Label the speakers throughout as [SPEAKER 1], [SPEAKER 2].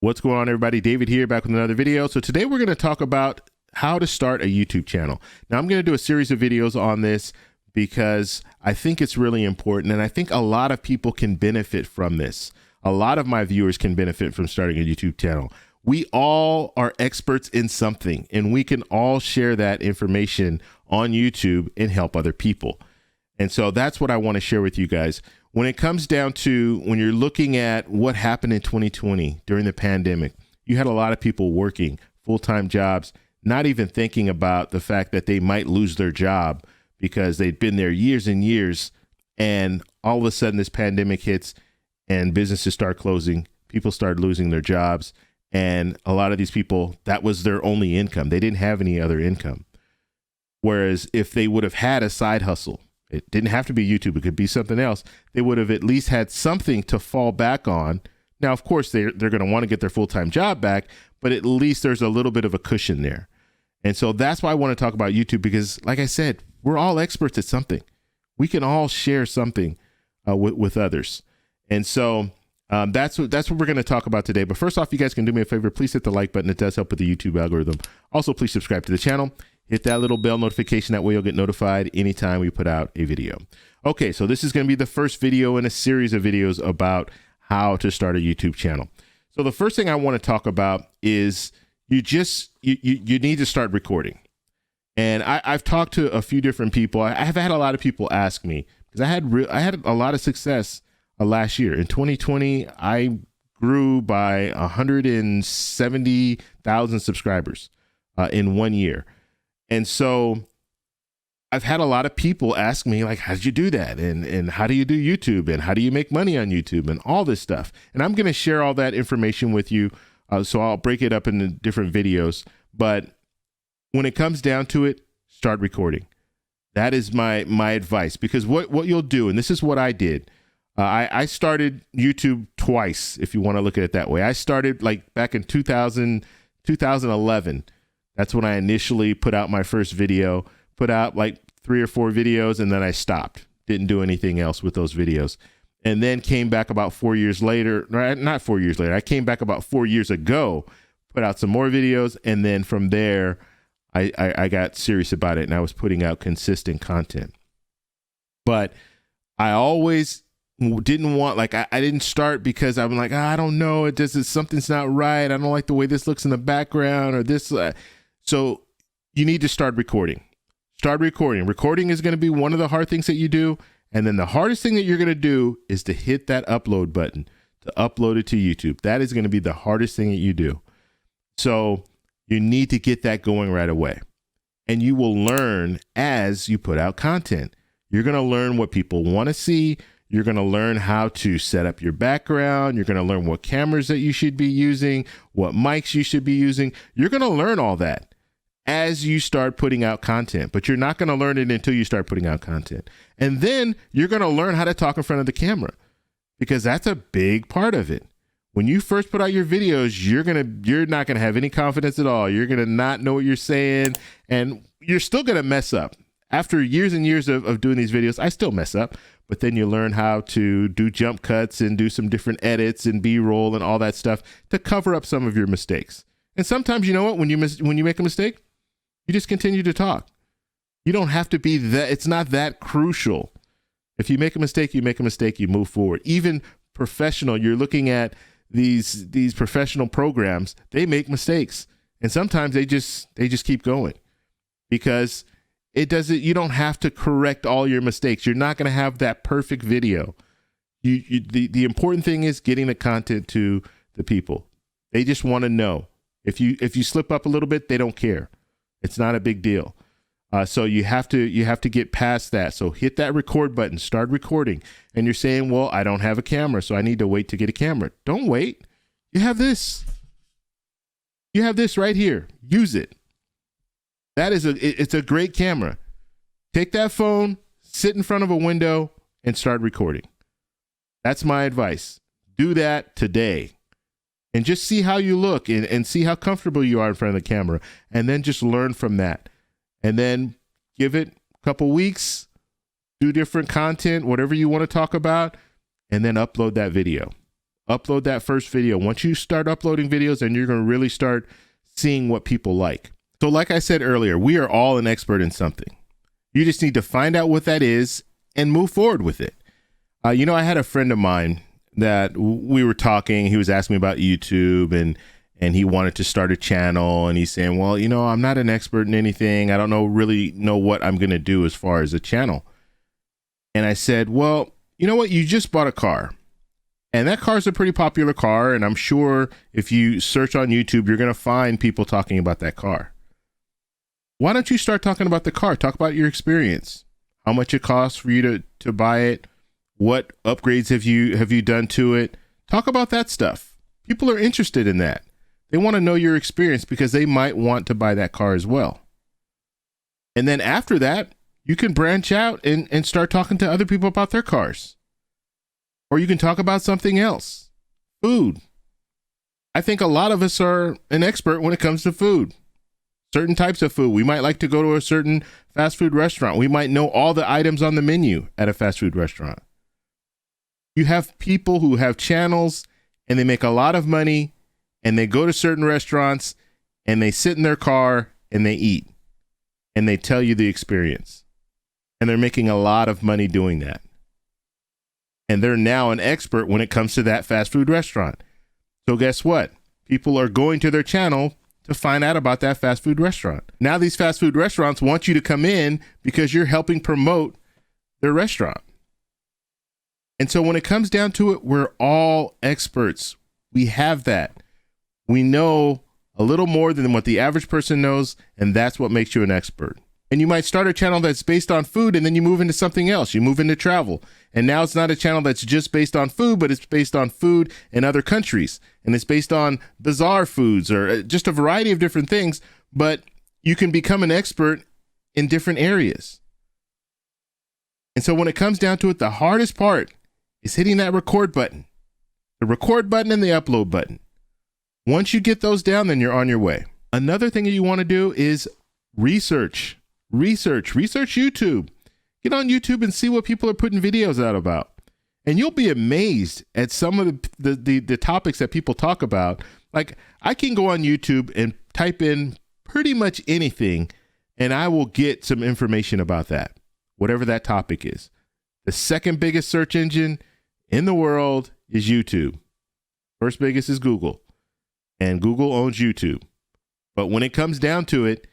[SPEAKER 1] What's going on, everybody? David here, back with another video. So today we're going to talk about how to start a YouTube channel. Now I'm going to do a series of videos on this because I think it's really important, and I think a lot of people can benefit from this. A lot of my viewers can benefit from starting a YouTube channel. We all are experts in something, and we can all share that information on YouTube and help other people. And so that's what I want to share with you guys. When it comes down to when you're looking at what happened in 2020 during the pandemic, you had a lot of people working full-time jobs, not even thinking about the fact that they might lose their job because they'd been there years and years. And all of a sudden this pandemic hits and businesses start closing, people start losing their jobs. And a lot of these people, that was their only income. They didn't have any other income. Whereas if they would have had a side hustle, it didn't have to be YouTube, it could be something else, they would have at least had something to fall back on. Now, of course, they're going to want to get their full-time job back, but at least there's a little bit of a cushion there. And so that's why I want to talk about YouTube, because like I said, we're all experts at something. We can all share something with others. And so that's what we're going to talk about today. But first off, you guys can do me a favor. Please hit the like button. It does help with the YouTube algorithm. Also, please subscribe to the channel. Hit that little bell notification. That way you'll get notified anytime we put out a video. Okay, so this is going to be the first video in a series of videos about how to start a YouTube channel. So the first thing I want to talk about is you need to start recording. And I've talked to a few different people. I've had a lot of people ask me, because I had a lot of success last year. In 2020, I grew by 170,000 subscribers in 1 year. And so I've had a lot of people ask me, like, how did you do that? And how do you do YouTube? And how do you make money on YouTube? And all this stuff. And I'm going to share all that information with you. So I'll break it up into different videos. But when it comes down to it, start recording. That is my advice. Because what you'll do, and this is what I did, I started YouTube twice, if you want to look at it that way. I started like back in 2011. That's when I initially put out my first video, put out like 3 or 4 videos, and then I stopped. Didn't do anything else with those videos. And then came back about 4 years later, not 4 years later, I came back about 4 years ago, put out some more videos, and then from there, I got serious about it, and I was putting out consistent content. But I always didn't want, like, I didn't start because I'm like, I don't know, something's not right. I don't like the way this looks in the background or this. So you need to start recording. Start recording. Recording is going to be one of the hard things that you do. And then the hardest thing that you're going to do is to hit that upload button, to upload it to YouTube. That is going to be the hardest thing that you do. So you need to get that going right away. And you will learn as you put out content. You're going to learn what people want to see. You're going to learn how to set up your background. You're going to learn what cameras that you should be using, what mics you should be using. You're going to learn all that as you start putting out content, but you're not going to learn it until you start putting out content. And then you're going to learn how to talk in front of the camera, because that's a big part of it. When you first put out your videos, you're not going to have any confidence at all. You're going to not know what you're saying, and you're still going to mess up. After years and years of doing these videos, I still mess up, but then you learn how to do jump cuts and do some different edits and B-roll and all that stuff to cover up some of your mistakes. And sometimes, you know what, when you make a mistake, you just continue to talk. You don't have to be that, it's not that crucial. If you make a mistake, you make a mistake, you move forward. Even professional, you're looking at these professional programs, they make mistakes. And sometimes they just keep going, because you don't have to correct all your mistakes. You're not going to have that perfect video. The important thing is getting the content to the people. They just want to know. If you slip up a little bit, they don't care. It's not a big deal. So you have to get past that. So hit that record button, start recording. And you're saying, well, I don't have a camera, so I need to wait to get a camera. Don't wait. You have this. You have this right here. Use it. It's a great camera. Take that phone, sit in front of a window, and start recording. That's my advice. Do that today. And just see how you look and see how comfortable you are in front of the camera. And then just learn from that. And then give it a couple weeks, do different content, whatever you want to talk about, and then upload that video. Upload that first video. Once you start uploading videos, then you're going to really start seeing what people like. So like I said earlier, we are all an expert in something. You just need to find out what that is and move forward with it. I had a friend of mine that we were talking. He was asking me about YouTube and he wanted to start a channel, and he's saying, well, I'm not an expert in anything. I don't really know what I'm going to do as far as a channel. And I said, well, you know what? You just bought a car, and that car is a pretty popular car. And I'm sure if you search on YouTube, you're going to find people talking about that car. Why don't you start talking about the car? Talk about your experience, how much it costs for you to buy it. What upgrades have you done to it? Talk about that stuff. People are interested in that. They want to know your experience because they might want to buy that car as well. And then after that, you can branch out and start talking to other people about their cars. Or you can talk about something else. Food. I think a lot of us are an expert when it comes to food. Certain types of food. We might like to go to a certain fast food restaurant. We might know all the items on the menu at a fast food restaurant. You have people who have channels and they make a lot of money and they go to certain restaurants and they sit in their car and they eat and they tell you the experience. And they're making a lot of money doing that. And they're now an expert when it comes to that fast food restaurant. So guess what? People are going to their channel to find out about that fast food restaurant. Now these fast food restaurants want you to come in because you're helping promote their restaurant. And so when it comes down to it, we're all experts. We have that. We know a little more than what the average person knows, and that's what makes you an expert. And you might start a channel that's based on food, and then you move into something else. You move into travel. And now it's not a channel that's just based on food, but it's based on food in other countries. And it's based on bizarre foods or just a variety of different things. But you can become an expert in different areas. And so when it comes down to it, the hardest part is hitting that record button. The record button and the upload button. Once you get those down, then you're on your way. Another thing that you want to do is research YouTube. Get on YouTube and see what people are putting videos out about. And you'll be amazed at some of the topics that people talk about. Like, I can go on YouTube and type in pretty much anything, and I will get some information about that, whatever that topic is. The second biggest search engine in the world is YouTube. First biggest is Google. And Google owns YouTube. But when it comes down to it,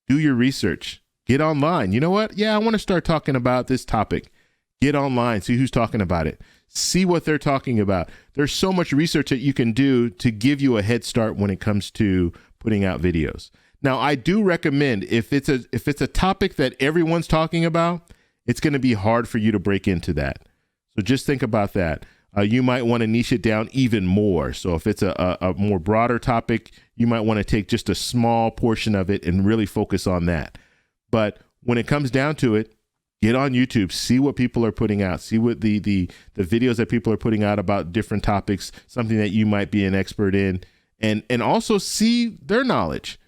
[SPEAKER 1] do your research. Get online. You know what? Yeah, I want to start talking about this topic. Get online. See who's talking about it. See what they're talking about. There's so much research that you can do to give you a head start when it comes to putting out videos. Now, I do recommend if it's a topic that everyone's talking about, it's going to be hard for you to break into that. So just think about that. You might want to niche it down even more. So if it's a more broader topic, you might want to take just a small portion of it and really focus on that. But when it comes down to it, get on YouTube, see what people are putting out, see what the videos that people are putting out about different topics, something that you might be an expert in, and also see their knowledge.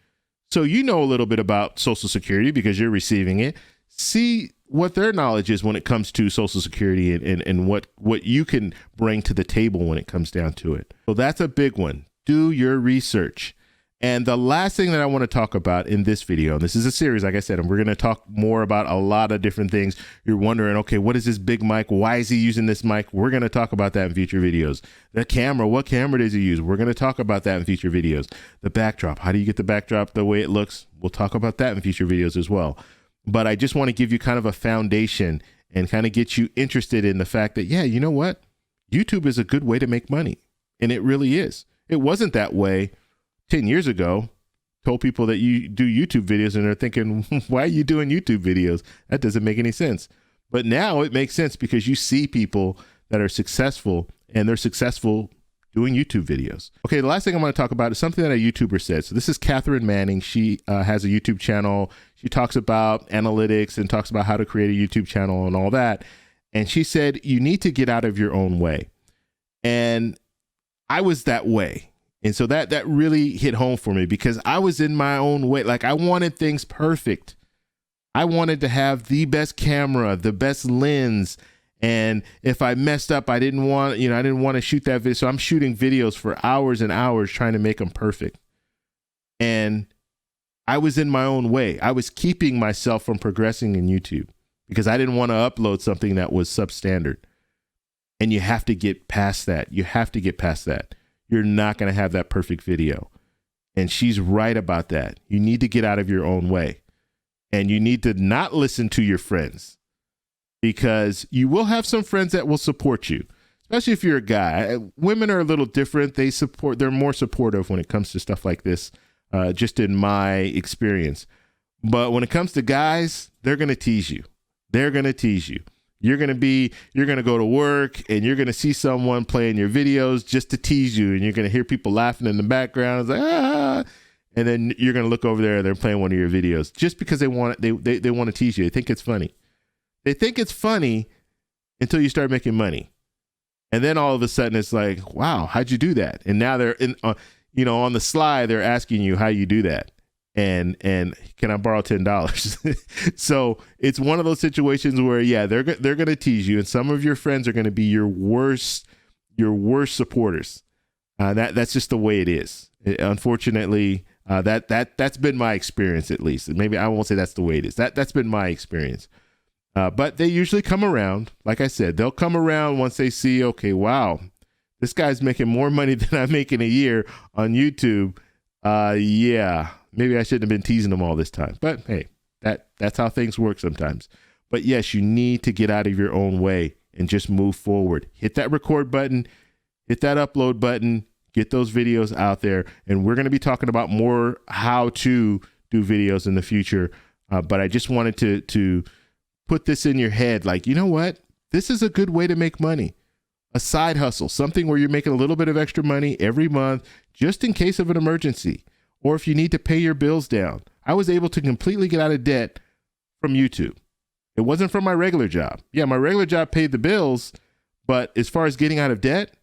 [SPEAKER 1] So you know a little bit about Social Security because you're receiving it. See what their knowledge is when it comes to Social Security and what you can bring to the table when it comes down to it. So that's a big one. Do your research. And the last thing that I want to talk about in this video, and this is a series, like I said, and we're going to talk more about a lot of different things. You're wondering, okay, what is this big mic? Why is he using this mic? We're going to talk about that in future videos. The camera, what camera does he use? We're going to talk about that in future videos. The backdrop, how do you get the backdrop the way it looks? We'll talk about that in future videos as well. But I just want to give you kind of a foundation and kind of get you interested in the fact that, yeah, you know what? YouTube is a good way to make money. And it really is. It wasn't that way 10 years ago. Told people that you do YouTube videos and they're thinking, why are you doing YouTube videos? That doesn't make any sense. But now it makes sense because you see people that are successful and they're successful doing YouTube videos. Okay, the last thing I'm going to talk about is something that a YouTuber said. So this is Catherine Manning. She has a YouTube channel. She talks about analytics and talks about how to create a YouTube channel and all that. And she said, you need to get out of your own way. And I was that way. And so that really hit home for me because I was in my own way. Like, I wanted things perfect. I wanted to have the best camera, the best lens, And if I messed up, I didn't want to shoot that video. So I'm shooting videos for hours and hours trying to make them perfect. And I was in my own way. I was keeping myself from progressing in YouTube because I didn't want to upload something that was substandard. And you have to get past that. You have to get past that. You're not going to have that perfect video. And she's right about that. You need to get out of your own way. And you need to not listen to your friends, because you will have some friends that will support you, especially if you're a guy. Women are a little different. They're more supportive when it comes to stuff like this, just in my experience. But when it comes to guys, they're going to tease you. They're going to tease you. You're going to go to work and you're going to see someone playing your videos just to tease you. And you're going to hear people laughing in the background. It's like, ah. And then you're going to look over there and they're playing one of your videos just because they want to tease you. They think it's funny. They think it's funny until you start making money. And then all of a sudden it's like, wow, how'd you do that? And now they're on the slide, they're asking you how you do that. And can I borrow $10? So it's one of those situations where, yeah, they're going to tease you. And some of your friends are going to be your worst supporters. That's just the way it is. Unfortunately, that's been my experience, at least. Maybe I won't say that's the way it is. That's been my experience. But they usually come around. Like I said, they'll come around once they see, okay, wow, this guy's making more money than I make in a year on YouTube. Yeah, maybe I shouldn't have been teasing them all this time. But hey, that's how things work sometimes. But yes, you need to get out of your own way and just move forward. Hit that record button, hit that upload button, get those videos out there. And we're going to be talking about more how to do videos in the future. But I just wanted to put this in your head, like, you know what? This is a good way to make money. A side hustle, something where you're making a little bit of extra money every month, just in case of an emergency, or if you need to pay your bills down. I was able to completely get out of debt from YouTube. It wasn't from my regular job. Yeah, my regular job paid the bills, but as far as getting out of debt,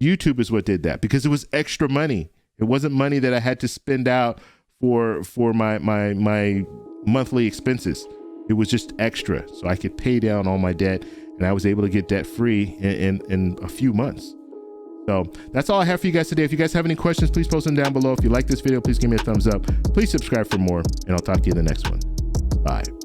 [SPEAKER 1] YouTube is what did that, because it was extra money. It wasn't money that I had to spend out for my monthly expenses. It was just extra, so I could pay down all my debt, and I was able to get debt free in a few months. So that's all I have for you guys today. If you guys have any questions, please post them down below. If you like this video, please give me a thumbs up. Please subscribe for more, and I'll talk to you in the next one. Bye.